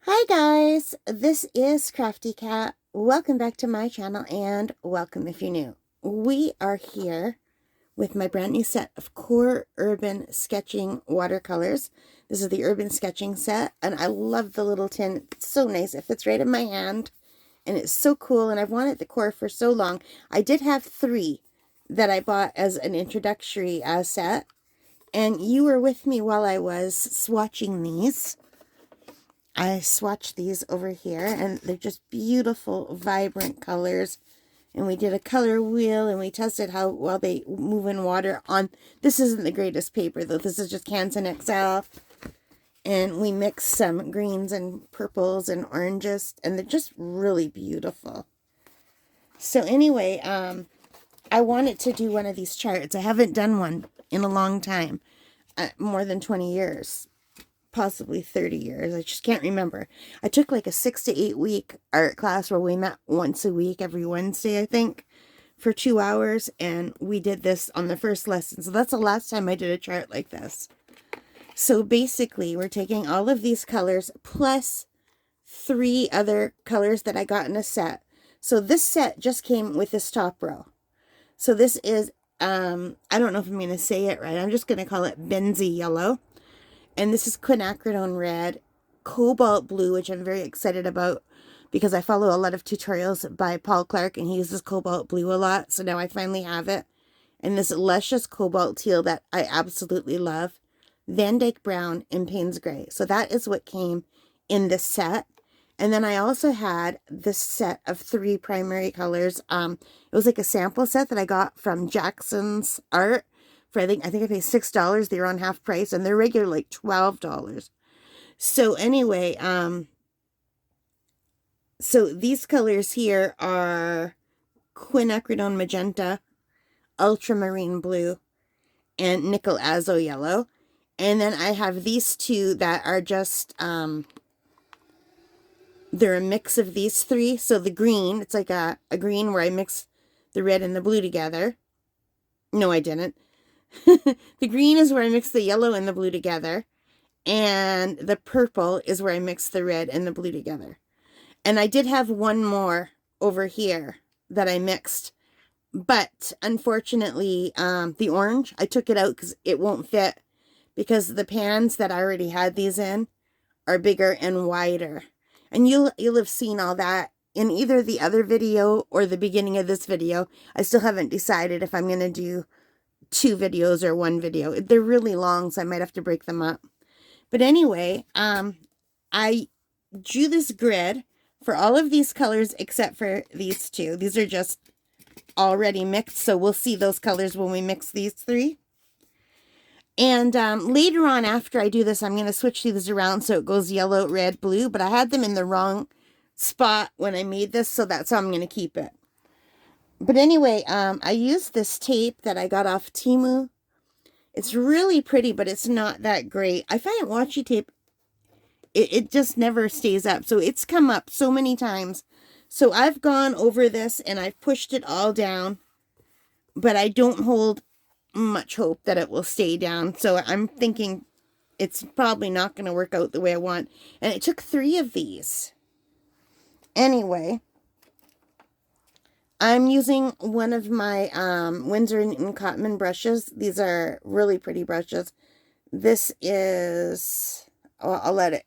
Hi guys, this is Crafty Cat. Welcome back to my channel and welcome if you're new. We are here with my brand new set of QoR Urban Sketching Watercolors. This is the Urban Sketching Set and I love the little tin. It's so nice. It fits right in my hand and it's so cool and I've wanted the QoR for so long. I did have 3 that I bought as an introductory set and you were with me while I was swatching these. I swatched these over here, and they're just beautiful, vibrant colors. And we did a color wheel, and we tested how well they move in water on... This isn't the greatest paper, though. This is just Canson XL. And we mixed some greens and purples and oranges, and they're just really beautiful. So anyway, I wanted to do one of these charts. I haven't done one in a long time, more than 20 years. Possibly 30 years. I just can't remember. I took like a 6 to 8 week art class where we met once a week, every Wednesday, I think, for 2 hours. And we did this on the first lesson. So that's the last time I did a chart like this. So basically, we're taking all of these colors plus 3 other colors that I got in a set. So this set just came with this top row. So this is, I don't know if I'm going to say it right. I'm just going to call it Benzie Yellow. And this is quinacridone red, cobalt blue, which I'm very excited about because I follow a lot of tutorials by Paul Clark and he uses cobalt blue a lot. So now I finally have it. And this luscious cobalt teal that I absolutely love. Van Dyke brown and Payne's gray. So that is what came in this set. And then I also had this set of 3 primary colors. It was like a sample set that I got from Jackson's Art. For I think I paid $6. They were on half price and they're regular like $12. So anyway, so these colors here are quinacridone magenta, ultramarine blue, and nickel azo yellow. And then I have these 2 that are just they're a mix of these 3. So the green, it's like a green where I mix the red and the blue together. No, I didn't. The green is where I mix the yellow and the blue together. And the purple is where I mix the red and the blue together. And I did have one more over here that I mixed. But unfortunately, the orange, I took it out because it won't fit. Because the pans that I already had these in are bigger and wider. And you'll have seen all that in either the other video or the beginning of this video. I still haven't decided if I'm going to do 2 videos or 1 video. They're really long, so I might have to break them up. But anyway, I drew this grid for all of these colors except for these 2. These are just already mixed, so we'll see those colors when we mix these 3. And later on, after I do this, I'm going to switch these around so it goes yellow, red, blue. But I had them in the wrong spot when I made this, so that's how I'm going to keep it. But anyway, I used this tape that I got off Temu. It's really pretty, but it's not that great. I find washi tape, it just never stays up. So it's come up so many times. So I've gone over this and I've pushed it all down. But I don't hold much hope that it will stay down. So I'm thinking it's probably not going to work out the way I want. And it took 3 of these. Anyway, I'm using one of my Winsor & Newton brushes. These are really pretty brushes. This is, I'll let it,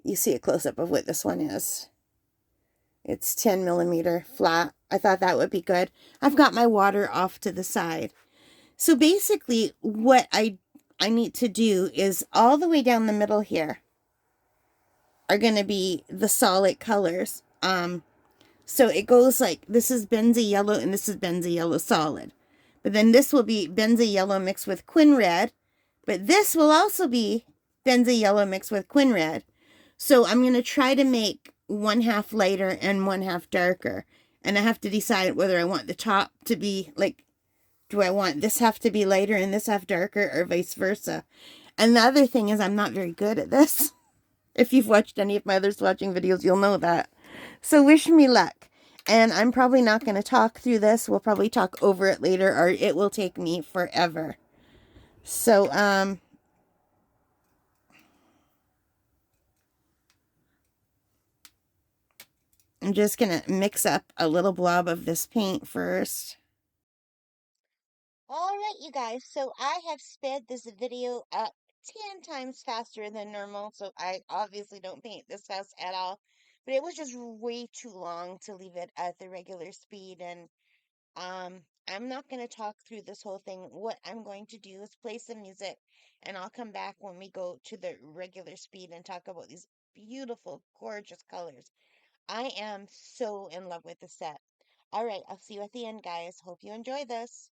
you see a close-up of what this one is. It's 10 millimeter flat. I thought that would be good. I've got my water off to the side. So basically what I need to do is all the way down the middle here are going to be the solid colors. So it goes like, this is Benzie Yellow and this is Benzie Yellow solid. But then this will be Benzie Yellow mixed with Quin Red. But this will also be Benzie Yellow mixed with Quin Red. So I'm going to try to make 1/2 lighter and 1/2 darker. And I have to decide whether I want the top to be like, do I want this half to be lighter and this half darker or vice versa? And the other thing is I'm not very good at this. If you've watched any of my other swatching videos, you'll know that. So wish me luck. And I'm probably not going to talk through this. We'll probably talk over it later or it will take me forever. So, I'm just going to mix up a little blob of this paint first. All right, you guys, so I have sped this video up 10 times faster than normal, so I obviously don't paint this fast at all, but it was just way too long to leave it at the regular speed, and I'm not going to talk through this whole thing. What I'm going to do is play some music, and I'll come back when we go to the regular speed and talk about these beautiful, gorgeous colors. I am so in love with the set. All right, I'll see you at the end, guys. Hope you enjoy this.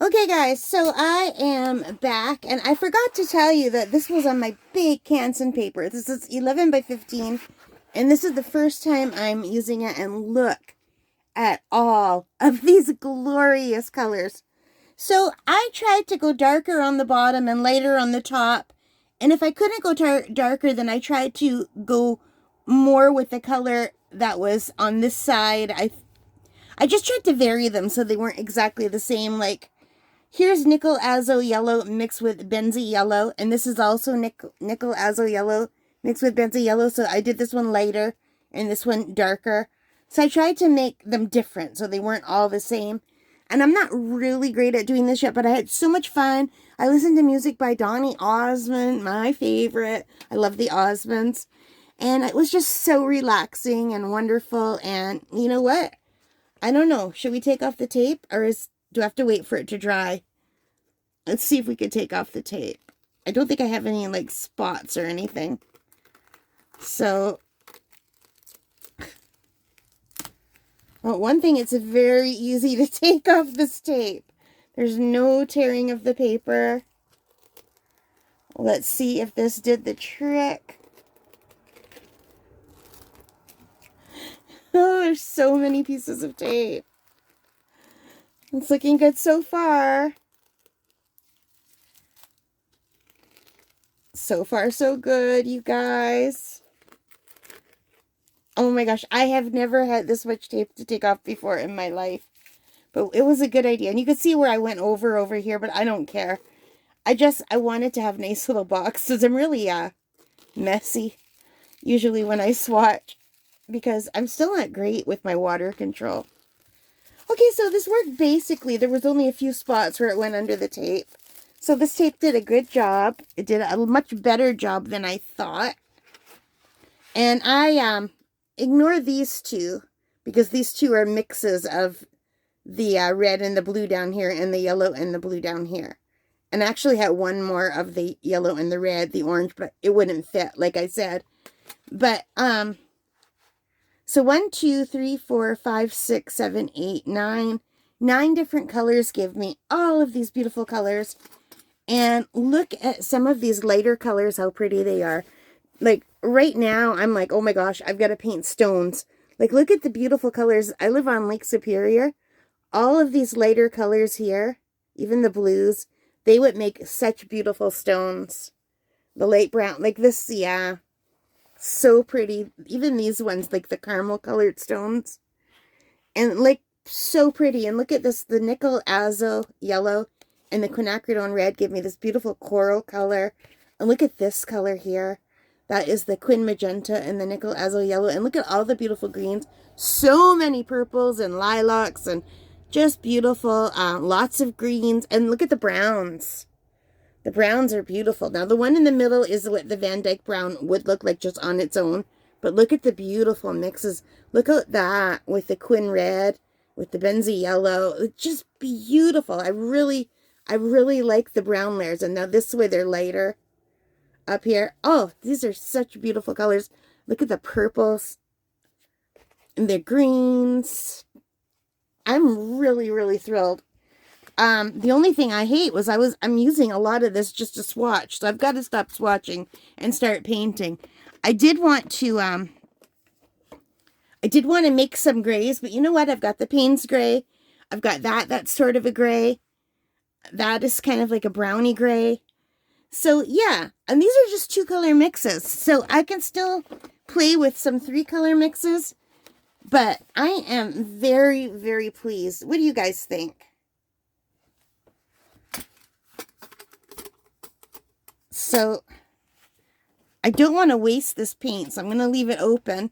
Okay guys, so I am back, and I forgot to tell you that this was on my big Canson paper. This is 11 by 15, and this is the first time I'm using it, and look at all of these glorious colors. So I tried to go darker on the bottom and lighter on the top, and if I couldn't go darker, then I tried to go more with the color that was on this side. I just tried to vary them so they weren't exactly the same. Like, here's nickel azo yellow mixed with benzy yellow, and this is also nickel azo yellow mixed with benzy yellow. So I did this one lighter and this one darker. So I tried to make them different so they weren't all the same. And I'm not really great at doing this yet, but I had so much fun. I listened to music by Donny Osmond, my favorite. I love the Osmonds. And it was just so relaxing and wonderful. And you know what? I don't know. Should we take off the tape, or do I have to wait for it to dry? Let's see if we could take off the tape. I don't think I have any like spots or anything. So, well, one thing, it's very easy to take off this tape. There's no tearing of the paper. Let's see if this did the trick. Oh, there's so many pieces of tape. It's looking good so far. So far, so good, you guys. Oh my gosh, I have never had this much tape to take off before in my life. But it was a good idea. And you can see where I went over here, but I don't care. I wanted to have nice little boxes. I'm really messy usually when I swatch, because I'm still not great with my water control. Okay, so this worked basically. There was only a few spots where it went under the tape. So this tape did a good job. It did a much better job than I thought. And I ignore these two, because these two are mixes of the red and the blue down here and the yellow and the blue down here. And I actually had one more of the yellow and the red, the orange, but it wouldn't fit, like I said. But, so 1, 2, 3, 4, 5, 6, 7, 8, 9. 9 different colors give me all of these beautiful colors. And look at some of these lighter colors, how pretty they are. Like, right now, I'm like, oh my gosh, I've got to paint stones. Like, look at the beautiful colors. I live on Lake Superior. All of these lighter colors here, even the blues, they would make such beautiful stones. The light brown, like this, yeah. So pretty. Even these ones, like the caramel colored stones. And like, so pretty. And look at this, the nickel azo yellow and the quinacridone red give me this beautiful coral color. And look at this color here. That is the quin magenta and the nickel azo yellow. And look at all the beautiful greens. So many purples and lilacs and just beautiful. Lots of greens. And look at the browns. The browns are beautiful. Now, the one in the middle is what the Van Dyke brown would look like just on its own. But look at the beautiful mixes. Look at that with the quin red, with the benzy yellow. It's just beautiful. I really like the brown layers. And now this way they're lighter up here. Oh, these are such beautiful colors. Look at the purples and the greens. I'm really thrilled. The only thing I hate was I'm using a lot of this just to swatch. So I've got to stop swatching and start painting. I did want to make some grays, but you know what? I've got the Payne's gray. I've got that's sort of a gray. That is kind of like a brownie gray. So yeah, and these are just 2 color mixes. So I can still play with some 3 color mixes, but I am very pleased. What do you guys think? So I don't want to waste this paint, so I'm going to leave it open.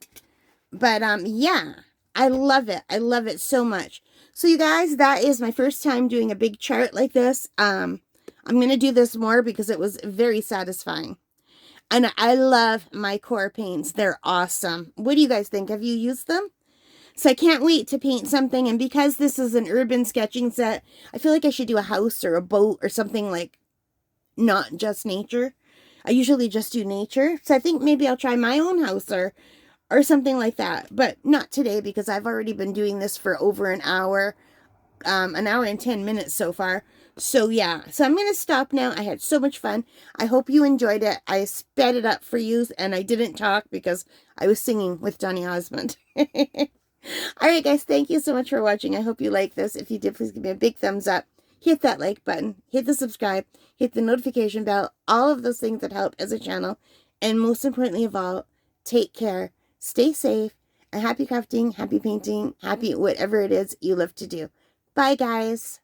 But yeah, I love it. I love it so much. So you guys, that is my first time doing a big chart like this. I'm going to do this more because it was very satisfying. And I love my QoR paints. They're awesome. What do you guys think? Have you used them? So I can't wait to paint something. And because this is an urban sketching set, I feel like I should do a house or a boat or something like not just nature. I usually just do nature. So I think maybe I'll try my own house or something like that. But not today because I've already been doing this for over an hour. an hour and 10 minutes so far. So yeah, so I'm going to stop now. I had so much fun. I hope you enjoyed it. I sped it up for you, and I didn't talk because I was singing with Donny Osmond. All right, guys, thank you so much for watching. I hope you like this. If you did, please give me a big thumbs up. Hit that like button. Hit the subscribe. Hit the notification bell. All of those things that help as a channel. And most importantly of all, take care. Stay safe. And happy crafting, happy painting, happy whatever it is you love to do. Bye, guys.